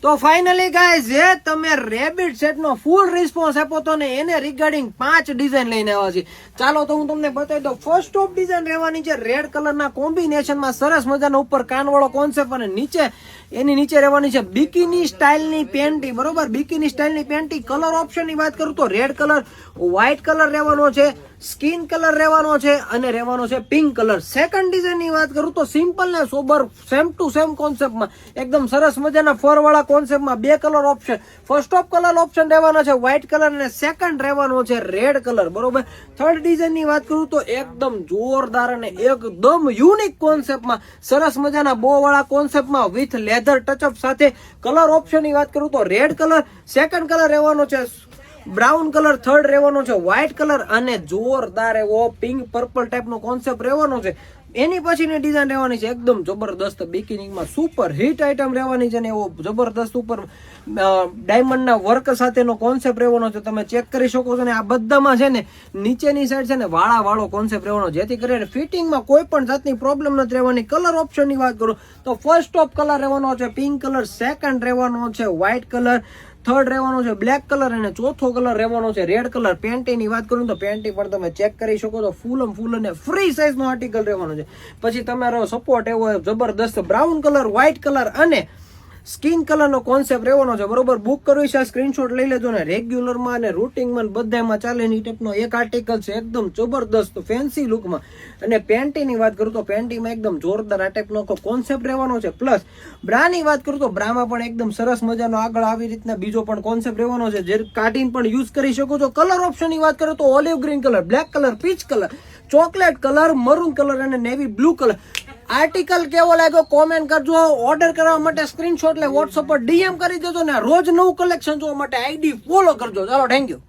તો finally guys જે તમે રેબિટ સેટ નો ફૂલ રિસ્પોન્સ આપો તો ને એને રિગાર્ડિંગ 5 ડિઝાઇન લઈને આવ્યા છે. ચાલો તો હું તમને બતાવી દઉં. ફર્સ્ટ ઓફ ડિઝાઇન રહેવાની છે રેડ કલર ના કોમ્બિનેશન માં સરસ મજાનો ઉપર કાનવાળો કોન્સેપ્ટ અને નીચે એની નીચે રહેવાની છે બિકીની સ્ટાઇલની પેન્ટી. બરોબર, બિકીની સ્ટાઇલની પેન્ટી. કલર ઓપ્શન ની વાત કરું તો રેડ કલર, વ્હાઇટ કલર રહેવાનો છે, સ્કિન કલર રહેવાનો છે અને રહેવાનો છે પિંક કલર. સેકન્ડ ડિઝાઇન ની વાત કરું તો સિમ્પલ ને સોબર સેમ ટુ સેમ કોન્સેપ્ટમાં એકદમ સરસ મજાના ફર વાળા કોન્સેપ્ટમાં 2 colour option. First of colour option રહેવાનો છે વ્હાઇટ કલર અને સેકન્ડ રહેવાનો છે રેડ કલર. બરોબર. થર્ડ ડિઝાઇન ની વાત કરું તો એકદમ જોરદાર અને એકદમ યુનિક કોન્સેપ્ટમાં સરસ મજાના બો વાળા કોન્સેપ્ટમાં વિથ લેધર ટચઅપ સાથે. કલર ઓપ્શન ની વાત કરું તો રેડ કલર, સેકન્ડ કલર રહેવાનો છે બ્રાઉન કલર, થર્ડ રહેવાનો છે વ્હાઇટ કલર અને જોરદાર એવો પિંક પર્પલ ટાઈપનો કોન્સેપ્ટ રહેવાનો છે. એની પછીની ડિઝાઇન રહેવાની છે એકદમ જબરદસ્ત બિકિનીમાં સુપર હિટ આઈટમ રહેવાની છે ને એવો જબરદસ્ત ઉપર ડાયમંડના વર્ક સાથેનો કોન્સેપ્ટ રહેવાનો છે. તમે ચેક કરી શકો છો ને આ બધામાં છે ને નીચેની સાઈડ છે ને વાળા વાળો કોન્સેપ્ટ રહેવાનો, જેથી કરીને ફિટિંગમાં કોઈ પણ જાતની પ્રોબ્લેમ નથી રહેવાની. કલર ઓપ્શનની વાત કરું તો ફર્સ્ટ ઓફ કલર રહેવાનો છે પિંક કલર, સેકન્ડ રહેવાનો છે વ્હાઇટ કલર, થર્ડ રહેવાનો છે બ્લેક કલર અને ચોથો કલર રહેવાનો છે રેડ કલર. પેન્ટીની વાત કરું તો પેન્ટી પણ તમે ચેક કરી શકો છો ફૂલ અને ફ્રી સાઇઝ નો આર્ટિકલ રહેવાનો છે. પછી તમારો સપોર્ટ એવો જબરદસ્ત બ્રાઉન કલર, વ્હાઇટ કલર અને સ્કિન કલર નો કોન્સેપ્ટ રહેવાનો છે. બરોબર, બુક કરવી છે સ્ક્રીનશોટ લઈ લેજો ને રેગ્યુલરમાં અને રૂટિંગમાં બધામાં ચાલે એ ટાઈપનો એક આર્ટિકલ છે એકદમ જબરદસ્ત ફેન્સી લુકમાં. અને પેન્ટીની વાત કરું તો પેન્ટીમાં એકદમ જોરદાર આ ટાઈપનો કોન્સેપ્ટ રહેવાનો છે. પ્લસ બ્રાની વાત કરું તો બ્રામાં પણ એકદમ સરસ મજાનો આગળ આવી રીતના બીજો પણ કોન્સેપ્ટ રહેવાનો છે જે કાઢીને પણ યુઝ કરી શકો છો. કલર ઓપ્શનની વાત કરું તો olive green colour, black colour, peach colour, chocolate colour, maroon colour અને નેવી બ્લુ કલર. આર્ટિકલ કેવો લાગ્યો કોમેન્ટ કરજો. ઓર્ડર કરવા માટે સ્ક્રીનશોટ લે વોટ્સઅપ પર ડીએમ કરી દેજો ને રોજ નવું કલેક્શન જોવા માટે આઈડી ફોલો કરજો. ચાલો, થેન્ક યુ.